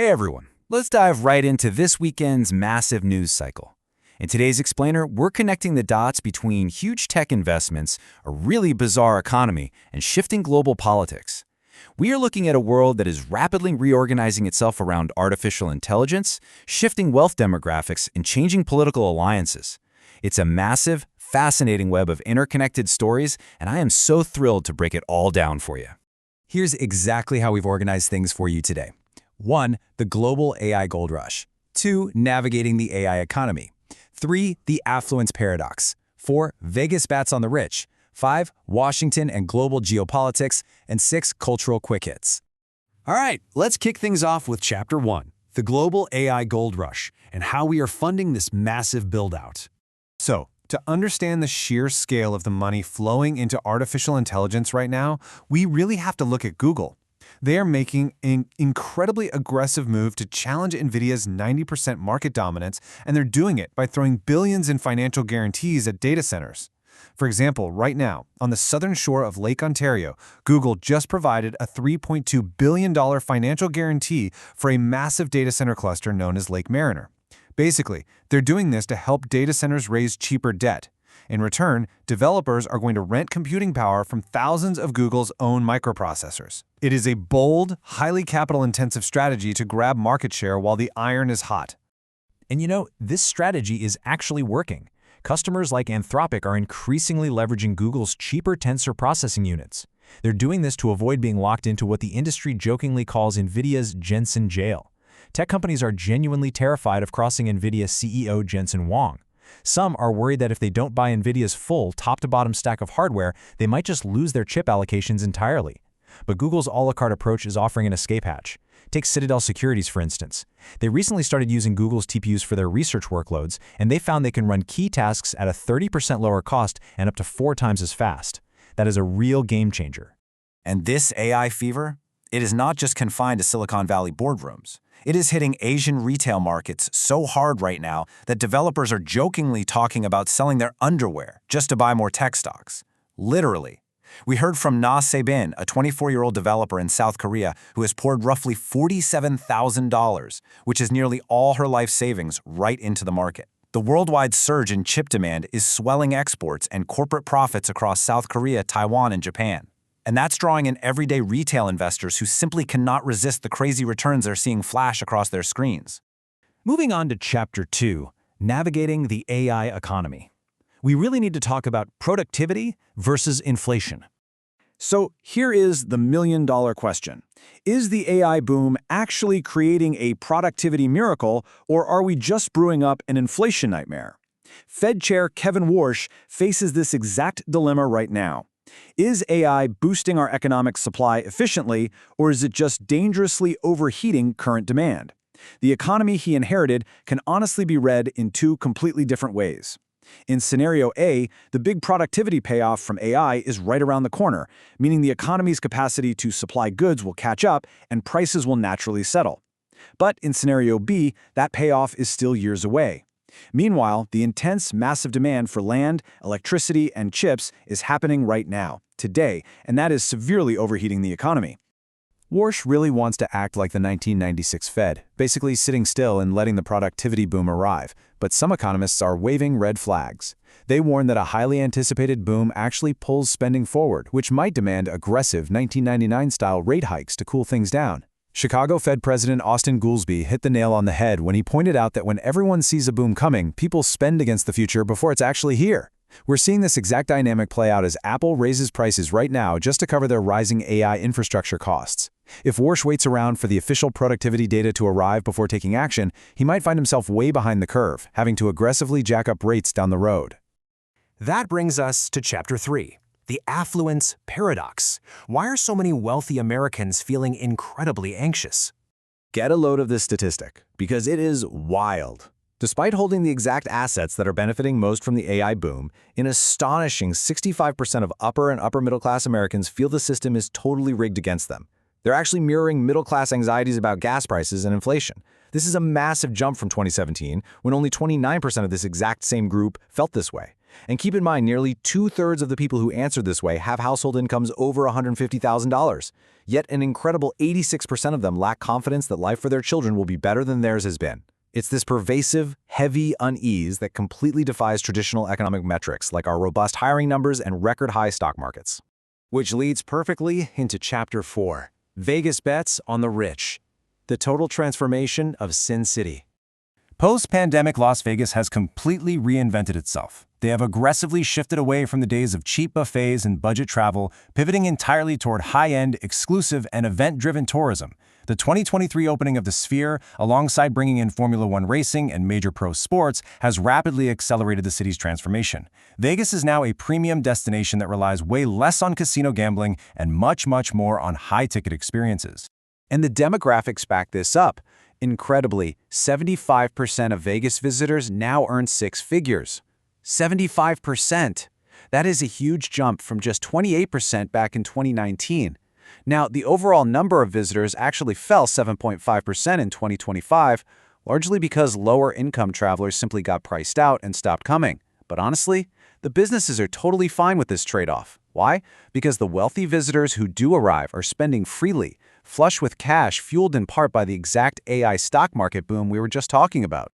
Hey everyone, let's dive right into this weekend's massive news cycle. In today's Explainer, we're connecting the dots between huge tech investments, a really bizarre economy, and shifting global politics. We are looking at a world that is rapidly reorganizing itself around artificial intelligence, shifting wealth demographics, and changing political alliances. It's a massive, fascinating web of interconnected stories, and I am so thrilled to break it all down for you. Here's exactly how we've organized things for you today. 1. The global AI gold rush. 2. Navigating the AI economy. 3. The affluence paradox. 4. Vegas bats on the rich. 5. Washington and global geopolitics. And 6. Cultural quick hits. All right, let's kick things off with Chapter 1, the global AI gold rush, and how we are funding this massive build-out. So, to understand the sheer scale of the money flowing into artificial intelligence right now, we really have to look at Google. They are making an incredibly aggressive move to challenge NVIDIA's 90% market dominance, and they're doing it by throwing billions in financial guarantees at data centers. For example, right now, on the southern shore of Lake Ontario, Google just provided a $3.2 billion financial guarantee for a massive data center cluster known as Lake Mariner. Basically, they're doing this to help data centers raise cheaper debt. In return, developers are going to rent computing power from thousands of Google's own microprocessors. It is a bold, highly capital-intensive strategy to grab market share while the iron is hot. And this strategy is actually working. Customers like Anthropic are increasingly leveraging Google's cheaper tensor processing units. They're doing this to avoid being locked into what the industry jokingly calls NVIDIA's Jensen jail. Tech companies are genuinely terrified of crossing NVIDIA CEO Jensen Huang. Some are worried that if they don't buy NVIDIA's full top-to-bottom stack of hardware, they might just lose their chip allocations entirely. But Google's a la carte approach is offering an escape hatch. Take Citadel Securities, for instance. They recently started using Google's TPUs for their research workloads, and they found they can run key tasks at a 30% lower cost and up to 4 times as fast. That is a real game changer. And this AI fever? It is not just confined to Silicon Valley boardrooms. It is hitting Asian retail markets so hard right now that developers are jokingly talking about selling their underwear just to buy more tech stocks. Literally. We heard from Na Se-bin, a 24-year-old developer in South Korea who has poured roughly $47,000, which is nearly all her life savings, right into the market. The worldwide surge in chip demand is swelling exports and corporate profits across South Korea, Taiwan, and Japan. And that's drawing in everyday retail investors who simply cannot resist the crazy returns they're seeing flash across their screens. Moving on to Chapter 2, Navigating the AI Economy. We really need to talk about productivity versus inflation. So here is the million-dollar question. Is the AI boom actually creating a productivity miracle, or are we just brewing up an inflation nightmare? Fed Chair Kevin Warsh faces this exact dilemma right now. Is AI boosting our economic supply efficiently, or is it just dangerously overheating current demand? The economy he inherited can honestly be read in 2 completely different ways. In scenario A, the big productivity payoff from AI is right around the corner, meaning the economy's capacity to supply goods will catch up and prices will naturally settle. But in scenario B, that payoff is still years away. Meanwhile, the intense, massive demand for land, electricity, and chips is happening right now, today, and that is severely overheating the economy. Warsh really wants to act like the 1996 Fed, basically sitting still and letting the productivity boom arrive, but some economists are waving red flags. They warn that a highly anticipated boom actually pulls spending forward, which might demand aggressive 1999-style rate hikes to cool things down. Chicago Fed President Austin Goolsbee hit the nail on the head when he pointed out that when everyone sees a boom coming, people spend against the future before it's actually here. We're seeing this exact dynamic play out as Apple raises prices right now just to cover their rising AI infrastructure costs. If Warsh waits around for the official productivity data to arrive before taking action, he might find himself way behind the curve, having to aggressively jack up rates down the road. That brings us to Chapter 3, the affluence paradox. Why are so many wealthy Americans feeling incredibly anxious? Get a load of this statistic, because it is wild. Despite holding the exact assets that are benefiting most from the AI boom, an astonishing 65% of upper and upper-middle-class Americans feel the system is totally rigged against them. They're actually mirroring middle-class anxieties about gas prices and inflation. This is a massive jump from 2017, when only 29% of this exact same group felt this way. And keep in mind, nearly 2/3 of the people who answered this way have household incomes over $150,000. Yet an incredible 86% of them lack confidence that life for their children will be better than theirs has been. It's this pervasive, heavy unease that completely defies traditional economic metrics like our robust hiring numbers and record-high stock markets. Which leads perfectly into Chapter 4, Vegas Bets on the Rich, the total transformation of Sin City. Post-pandemic Las Vegas has completely reinvented itself. They have aggressively shifted away from the days of cheap buffets and budget travel, pivoting entirely toward high-end, exclusive, and event-driven tourism. The 2023 opening of the Sphere, alongside bringing in Formula One racing and major pro sports, has rapidly accelerated the city's transformation. Vegas is now a premium destination that relies way less on casino gambling and much, much more on high-ticket experiences. And the demographics back this up. Incredibly, 75% of Vegas visitors now earn six figures. 75%. That is a huge jump from just 28% back in 2019. Now, the overall number of visitors actually fell 7.5% in 2025, largely because lower-income travelers simply got priced out and stopped coming. But honestly, the businesses are totally fine with this trade-off. Why? Because the wealthy visitors who do arrive are spending freely, flush with cash fueled in part by the exact AI stock market boom we were just talking about.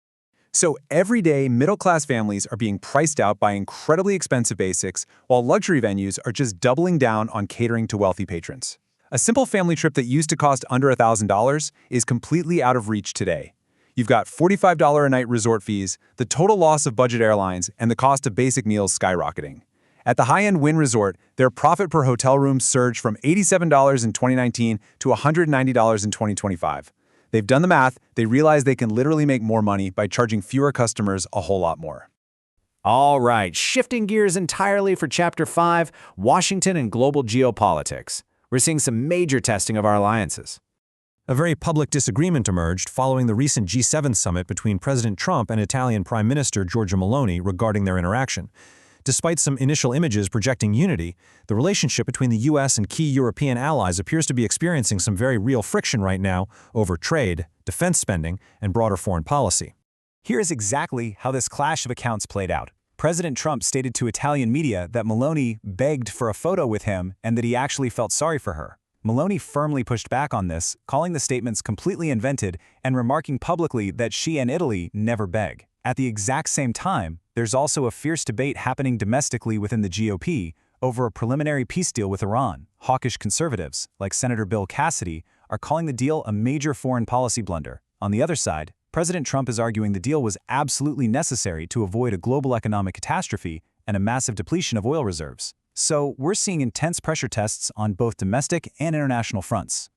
So everyday middle-class families are being priced out by incredibly expensive basics, while luxury venues are just doubling down on catering to wealthy patrons. A simple family trip that used to cost under $1,000 is completely out of reach today. You've got $45 a night resort fees, the total loss of budget airlines, and the cost of basic meals skyrocketing. At the high-end Wynn Resort, their profit per hotel room surged from $87 in 2019 to $190 in 2025. They've done the math, they realize they can literally make more money by charging fewer customers a whole lot more. All right, shifting gears entirely for Chapter 5, Washington and global geopolitics. We're seeing some major testing of our alliances. A very public disagreement emerged following the recent G7 summit between President Trump and Italian Prime Minister Giorgia Meloni regarding their interaction. Despite some initial images projecting unity, the relationship between the U.S. and key European allies appears to be experiencing some very real friction right now over trade, defense spending, and broader foreign policy. Here's exactly how this clash of accounts played out. President Trump stated to Italian media that Meloni begged for a photo with him and that he actually felt sorry for her. Meloni firmly pushed back on this, calling the statements completely invented and remarking publicly that she and Italy never beg. At the exact same time, there's also a fierce debate happening domestically within the GOP over a preliminary peace deal with Iran. Hawkish conservatives, like Senator Bill Cassidy, are calling the deal a major foreign policy blunder. On the other side, President Trump is arguing the deal was absolutely necessary to avoid a global economic catastrophe and a massive depletion of oil reserves. So we're seeing intense pressure tests on both domestic and international fronts.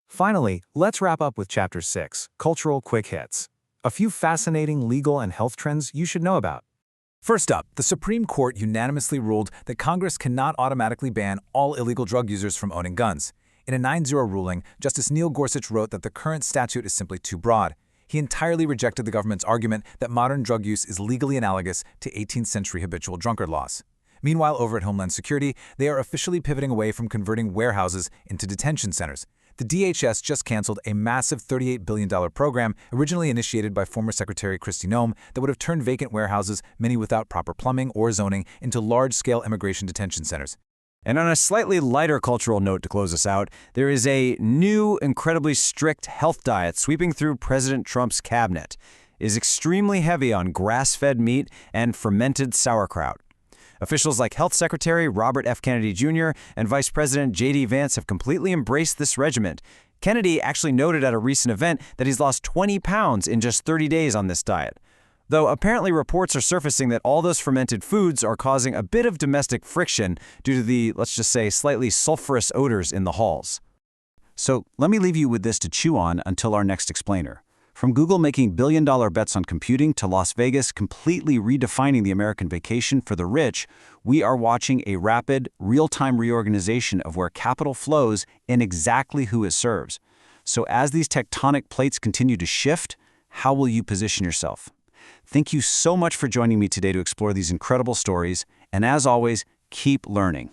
Finally, let's wrap up with Chapter 6, Cultural Quick Hits. A few fascinating legal and health trends you should know about. First up, the Supreme Court unanimously ruled that Congress cannot automatically ban all illegal drug users from owning guns. In a 9-0 ruling, Justice Neil Gorsuch wrote that the current statute is simply too broad. He entirely rejected the government's argument that modern drug use is legally analogous to 18th century habitual drunkard laws. Meanwhile, over at Homeland Security, they are officially pivoting away from converting warehouses into detention centers. The DHS just canceled a massive $38 billion program originally initiated by former Secretary Kristi Noem that would have turned vacant warehouses, many without proper plumbing or zoning, into large-scale immigration detention centers. And on a slightly lighter cultural note to close us out, there is a new, incredibly strict health diet sweeping through President Trump's cabinet. It is extremely heavy on grass-fed meat and fermented sauerkraut. Officials like Health Secretary Robert F. Kennedy Jr. and Vice President J.D. Vance have completely embraced this regimen. Kennedy actually noted at a recent event that he's lost 20 pounds in just 30 days on this diet. Though apparently reports are surfacing that all those fermented foods are causing a bit of domestic friction due to the, let's just say, slightly sulfurous odors in the halls. So let me leave you with this to chew on until our next explainer. From Google making billion-dollar bets on computing to Las Vegas completely redefining the American vacation for the rich, we are watching a rapid, real-time reorganization of where capital flows and exactly who it serves. So as these tectonic plates continue to shift, how will you position yourself? Thank you so much for joining me today to explore these incredible stories, and as always, keep learning.